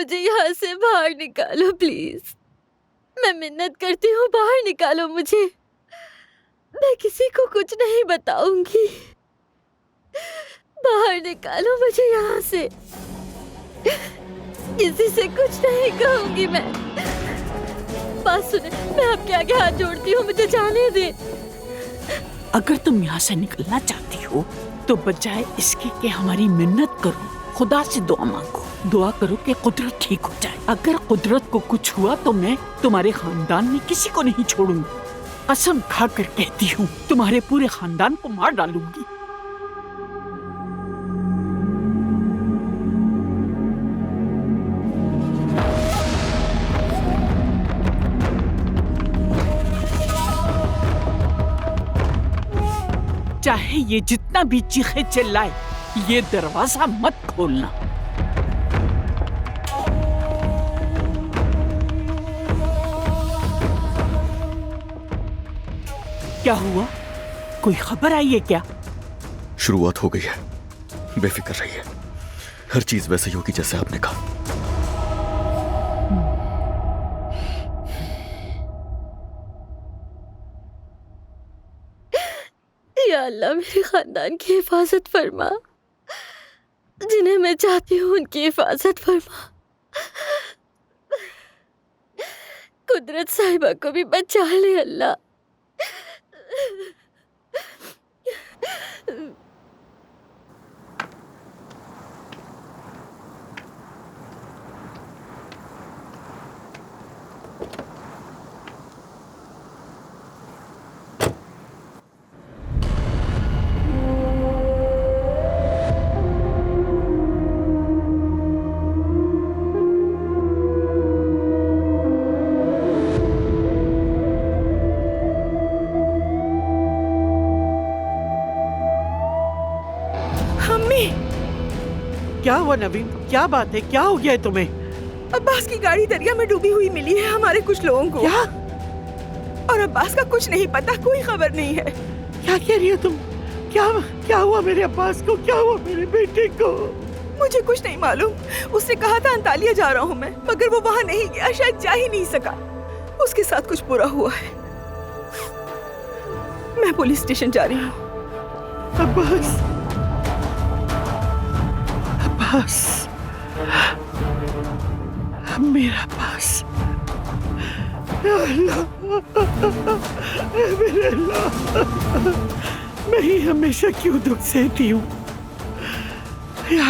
मुझे यहाँ से बाहर निकालो प्लीज। मैं मिन्नत करती हूँ, बाहर निकालो मुझे। मैं किसी को कुछ नहीं बताऊंगी। बाहर निकालो मुझे यहाँ से। किसी से कुछ नहीं कहूंगी मैं। बात सुने, मैं आपके आगे हाथ जोड़ती हूँ, मुझे जाने दे। अगर तुम यहाँ से निकलना चाहती हो तो बजाय इसके कि हमारी मिन्नत करो, खुदा से दुआ मांगो। दुआ करो कि कुदरत ठीक हो जाए। अगर कुदरत को कुछ हुआ तो मैं तुम्हारे खानदान में किसी को नहीं छोड़ूंगी। कसम खा कर कहती हूँ, तुम्हारे पूरे खानदान को मार डालूंगी। चाहे ये जितना भी चीखे चिल्लाए, ये दरवाजा मत खोलना। क्या हुआ? कोई खबर आई है क्या? शुरुआत हो गई है, बेफिक्र रहिए। हर चीज वैसे ही होगी जैसे आपने कहा। या अल्लाह, मेरे खानदान की हिफाजत फरमा। जिन्हें मैं चाहती हूँ उनकी हिफाजत फरमा। कुदरत साहिबा को भी बचा ले अल्लाह। क्या हुआ नवीन? क्या बात है? क्या हो गया है तुम्हें? अब्बास की गाड़ी दरिया में डूबी हुई मिली है हमारे कुछ लोगों को। क्या? और अब्बास का कुछ नहीं पता, कोई खबर नहीं है। क्या कह रही हो तुम? क्या हुआ मेरे अब्बास को? क्या हुआ मेरे बेटे को? मुझे कुछ नहीं मालूम। उसने कहा था अंतालिया जा रहा हूँ मैं, मगर वो वहाँ नहीं गया, शायद जा ही नहीं सका। उसके साथ कुछ बुरा हुआ है। मैं पुलिस स्टेशन जा रही हूँ। अब्बास, मेरा पास। मेरे अल्लाह, मैं ही हमेशा क्यों दुख सहती हूँ? या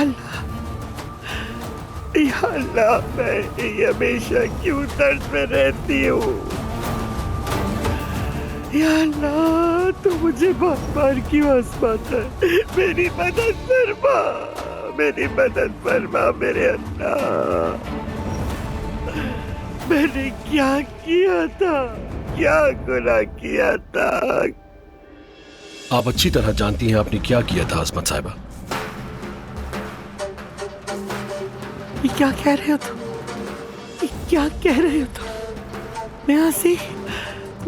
अल्लाह, मैं ही हमेशा क्यों दर्द में रहती हूँ? या अल्लाह, तू मुझे बार-बार क्यों आज़माता है? मेरी मदद फरमा, मेरी मदद फरमा मेरे अल्लाह। मैंने क्या किया था? क्या गुनाह किया था? आप अच्छी तरह जानती हैं आपने क्या किया था आसमत साहिबा। ये क्या कह रहे हो तुम? ये क्या कह रहे हो तुम?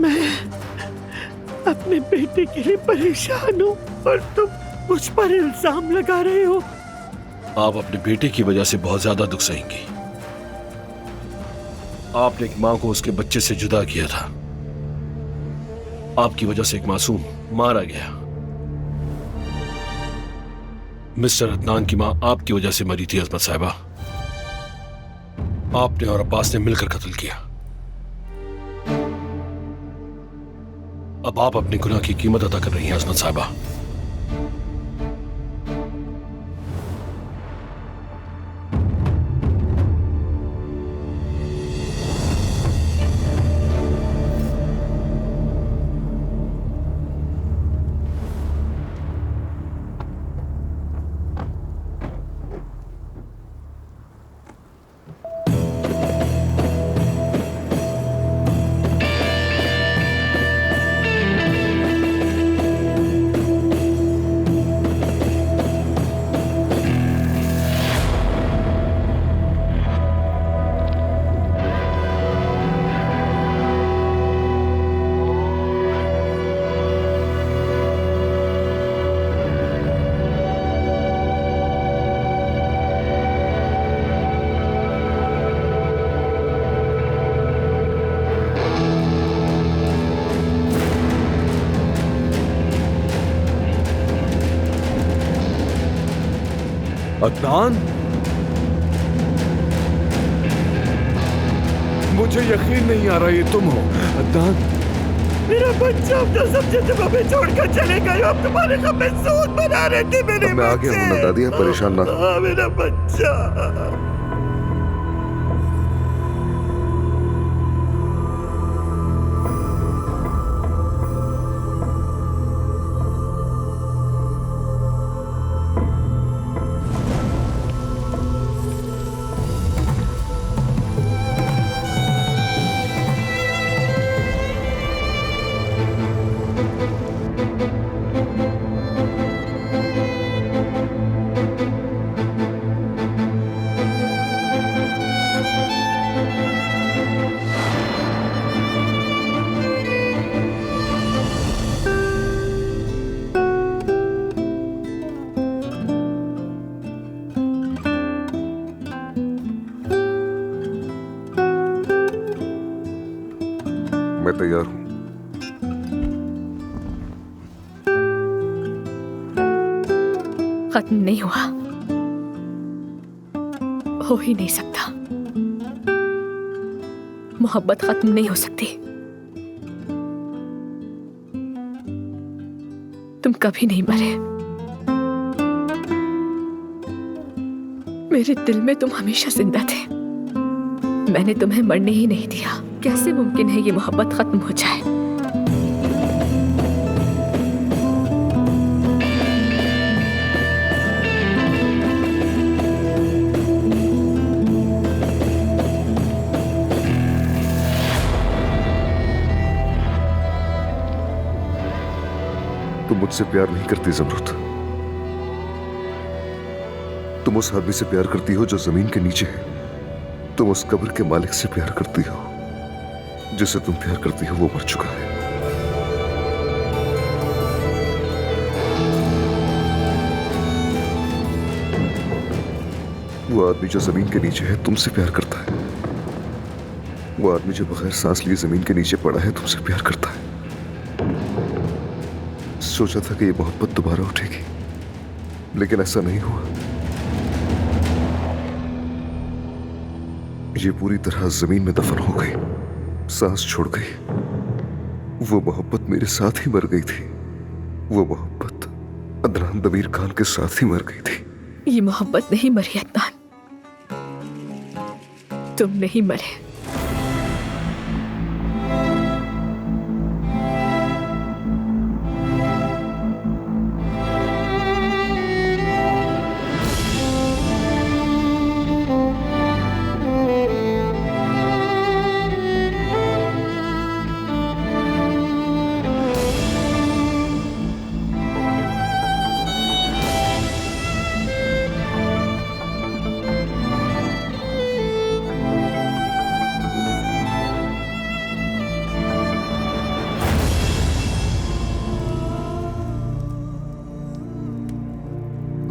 मैं अपने बेटे के लिए परेशान हूँ और तुम मुझ पर इल्जाम लगा रहे हो। आप अपने बेटे की वजह से बहुत ज्यादा दुख सहेंगी। आपने एक मां को उसके बच्चे से जुदा किया था। आपकी वजह से एक मासूम मारा गया। मिस्टर अदनान की मां आपकी वजह से मरी थी अजमत साहिबा। आपने और अब्बास ने मिलकर कत्ल किया। अब आप अपने गुनाह की कीमत अदा कर रही हैं अजमत साहिबा। अदनान, मुझे यकीन नहीं आ रहा ये तुम हो। अदनान, मेरा बच्चा अपना सब जिद हमें छोड़कर चले गए। अब तुम्हारे घर में सूद बना रहे थे मेरे मैं आ गया हूँ ना दादी, आप परेशान ना हो। मेरा बच्चा। मैं तैयार हूँ। खत्म नहीं हुआ, हो ही नहीं सकता। मोहब्बत खत्म नहीं हो सकती। तुम कभी नहीं मरे। मेरे दिल में तुम हमेशा जिंदा थे। मैंने तुम्हें मरने ही नहीं दिया। कैसे मुमकिन है ये मोहब्बत खत्म हो जाए? तुम मुझसे प्यार नहीं करती ज़मरुद। तुम उस आदमी से प्यार करती हो जो जमीन के नीचे है। तुम उस कब्र के मालिक से प्यार करती हो। जिसे तुम प्यार करती हो वो मर चुका है। वो आदमी जो जमीन के नीचे है तुमसे प्यार करता है। वो आदमी जो बगैर सांस लिए जमीन के नीचे पड़ा है तुमसे प्यार करता है। सोचा था कि ये मोहब्बत दोबारा उठेगी, लेकिन ऐसा नहीं हुआ। ये पूरी तरह जमीन में दफन हो गई, सांस छोड़ गई। वो मोहब्बत मेरे साथ ही मर गई थी। वो मोहब्बत अदनान दमीर खान के साथ ही मर गई थी। ये मोहब्बत नहीं मरी अदनान, तुम नहीं मरे।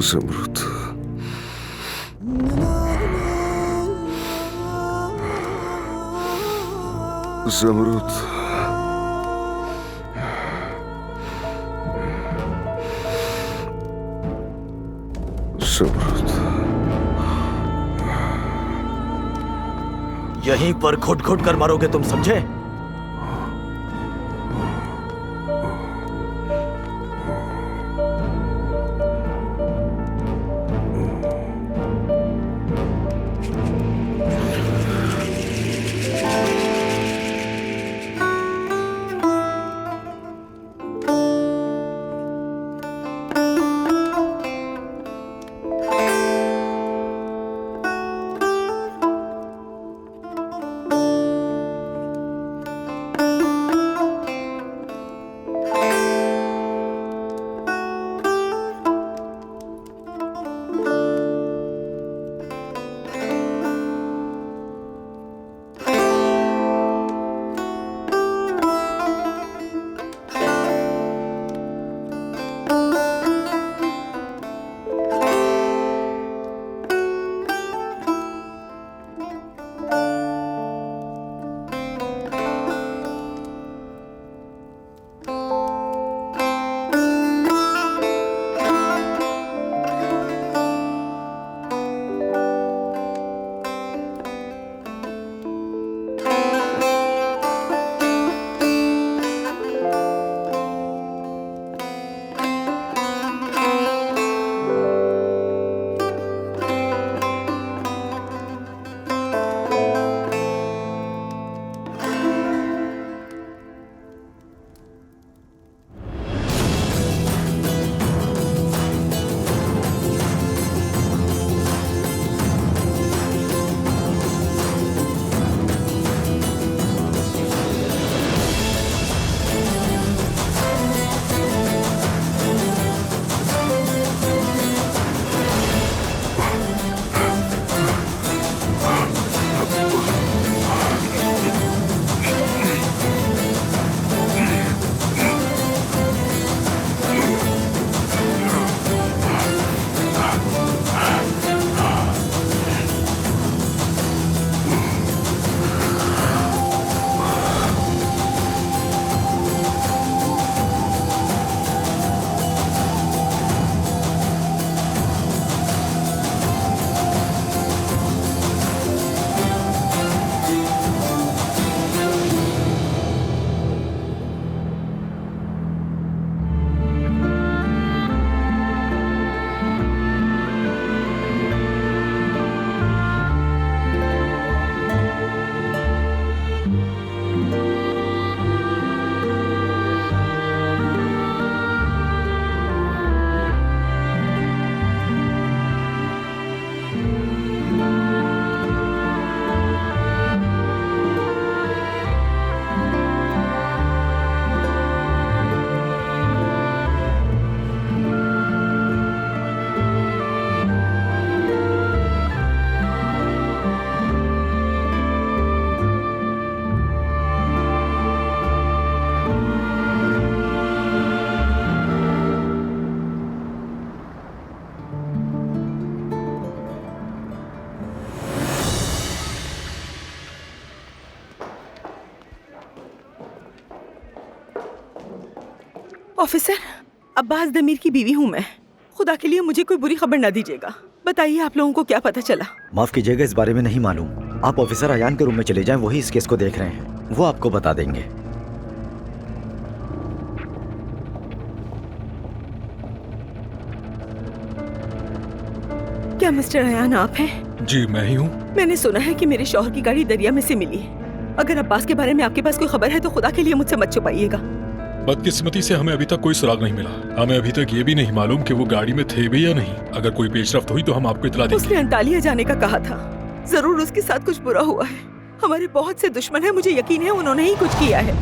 ज़मरुद, ज़मरुद, ज़मरुद। यहीं पर घुट घुट कर मरोगे तुम, समझे? ऑफिसर, अब्बास दमीर की बीवी हूँ मैं। खुदा के लिए मुझे कोई बुरी खबर ना दीजिएगा। बताइए आप लोगों को क्या पता चला? माफ कीजिएगा, इस बारे में नहीं मालूम। आप ऑफिसर अयान के रूम में चले जाएं, वही इस केस को देख रहे हैं, वो आपको बता देंगे। क्या मिस्टर अयान आप हैं? जी मैं ही हूँ। मैंने सुना है कि मेरे शौहर की गाड़ी दरिया में से मिली है। अगर अब्बास के बारे में आपके पास कोई खबर है तो खुदा के लिए मुझसे मत छुपाइएगा। बदकिस्मती से हमें अभी तक कोई सुराग नहीं मिला। हमें अभी तक ये भी नहीं मालूम कि वो गाड़ी में थे भी या नहीं। अगर कोई पेशरफ्त हुई तो हम आपको इतला देंगे। उसने अंतालिया जाने का कहा था। जरूर उसके साथ कुछ बुरा हुआ है। हमारे बहुत से दुश्मन हैं, मुझे यकीन है उन्होंने ही कुछ किया है।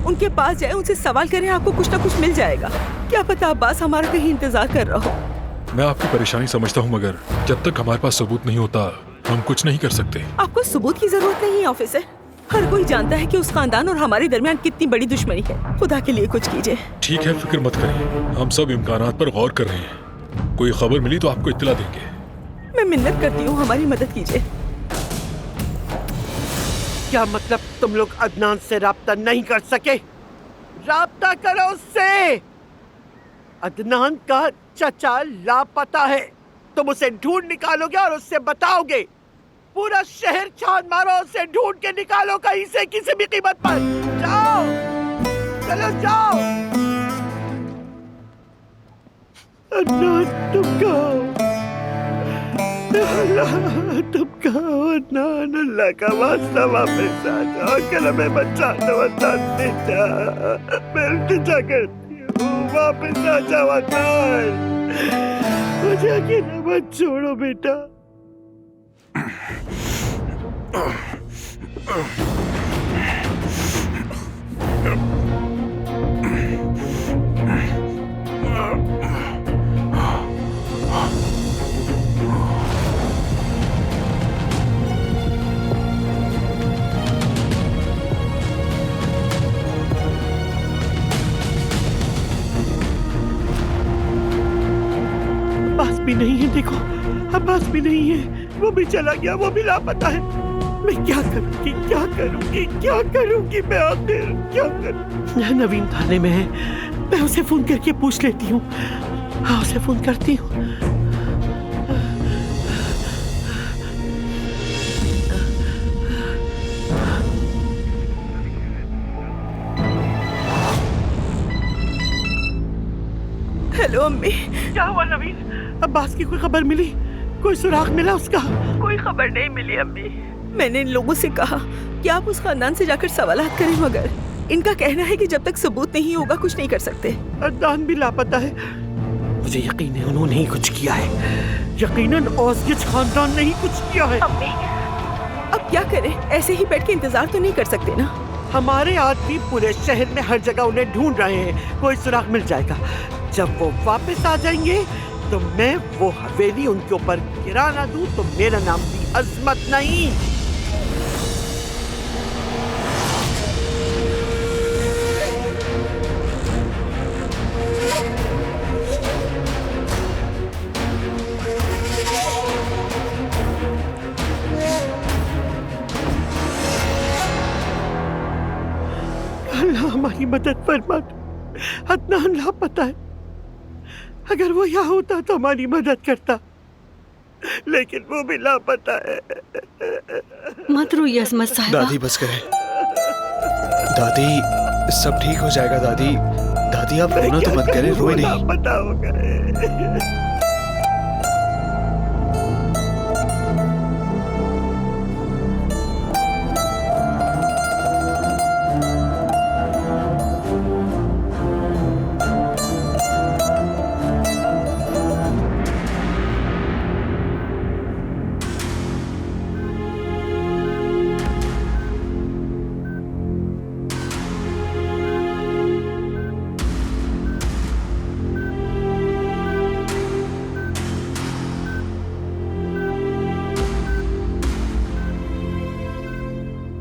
उनके पास जाए, उनसे सवाल करें, आपको कुछ ना कुछ मिल जाएगा। क्या पता अब्बास हमारा कहीं इंतजार कर रहा हो। मैं आपकी परेशानी समझता हूँ, मगर जब तक हमारे पास सबूत नहीं होता हम कुछ नहीं कर सकते। आपको सबूत की जरूरत नहीं है ऑफिसर। हर कोई जानता है कि उस खानदान और हमारे दरमियान कितनी बड़ी दुश्मनी है। खुदा के लिए कुछ कीजिए। ठीक है, फिक्र मत करिए, हम सब इम्कानात पर गौर कर रहे हैं। कोई खबर मिली तो आपको इत्तला देंगे। मैं मिन्नत करती हूँ, हमारी मदद कीजिए। क्या मतलब तुम लोग अदनान से राब्ता नहीं कर सके? राब्ता करो उससे। अदनान का चचा लापता है। तुम उसे ढूंढ निकालोगे और उससे बताओगे। पूरा शहर छान मारो, उसे ढूंढ के निकालो कहीं से, किसी भी कीमत पर। जाओ, चलो जाओ। अदनान तुम कहो, तुम कहो अदनान, अल्लाह का वास्ता वापस आ जाओ। कल हमें बचा दो अदनान बेटा, मैं इल्तिजा करती हूँ, वापस आ जाओ अदनान। मुझे अकेला मत छोड़ो बेटा। अब्बास भी नहीं है, देखो अब्बास भी नहीं है, वो भी चला गया, वो भी लापता है। मैं क्या करूंगी, क्या करूंगी, क्या करूंगी मैं आखिर, क्या करूं? नवीन थाने में है, मैं उसे फोन करके पूछ लेती हूँ। हाँ, उसे फोन करती हूँ। हेलो अम्मी। क्या हुआ नवीन? अब्बास की कोई खबर मिली? कोई सुराग मिला उसका? कोई खबर नहीं मिली अम्मी। मैंने इन लोगों से कहा कि आप उस खानदान से जाकर सवालात करें, मगर इनका कहना है कि जब तक सबूत नहीं होगा कुछ नहीं कर सकते। अदनान भी लापता है। मुझे यकीन है उन्होंने ही कुछ किया है। यकीनन औसगिच खानदान ने ही कुछ किया है। अम्मी, अब क्या करें? ऐसे ही बैठ के इंतजार तो नहीं कर सकते ना। हमारे आदमी पूरे शहर में हर जगह उन्हें ढूंढ रहे हैं। कोई सुराग मिल जाएगा। जब वो वापस आ जाएंगे तो मैं वो हवेली उनके ऊपर गिरा ना दूं तो मेरा नाम भी अजमत नहीं। अल्लाह हमारी मदद फरमा। अदनान लापता है। अगर वो यहाँ होता तो हमारी मदद करता, लेकिन वो भी लापता है। मत रोइए अजमत साहिबा। दादी बस करें। दादी सब ठीक हो जाएगा। दादी दादी आप रोना तो मत करें, रोए नहीं। लापता हो गए।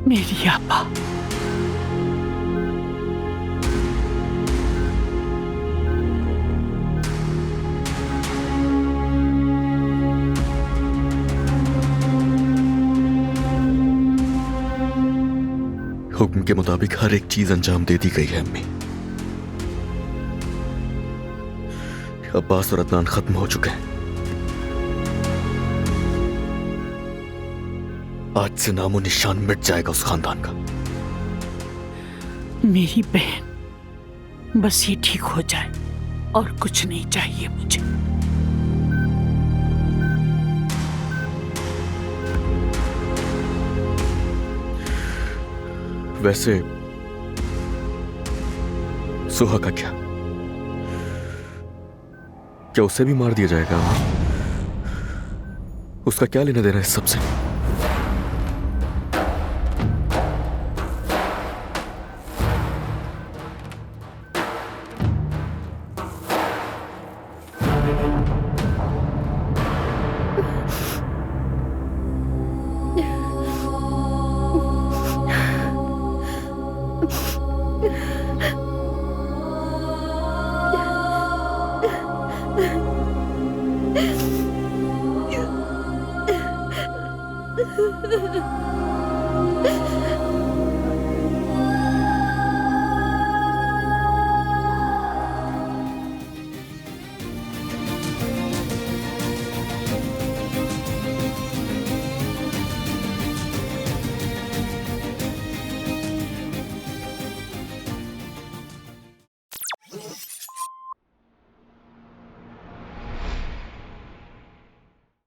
मेरी आपा, हुक्म के मुताबिक हर एक चीज अंजाम दे दी गई है अम्मी। अब्बास और अदनान खत्म हो चुके हैं। आज से नामो निशान मिट जाएगा उस खानदान का। मेरी बहन, बस ये ठीक हो जाए और कुछ नहीं चाहिए मुझे। वैसे सुहा का क्या उसे भी मार दिया जाएगा? उसका क्या लेना देना इस सबसे?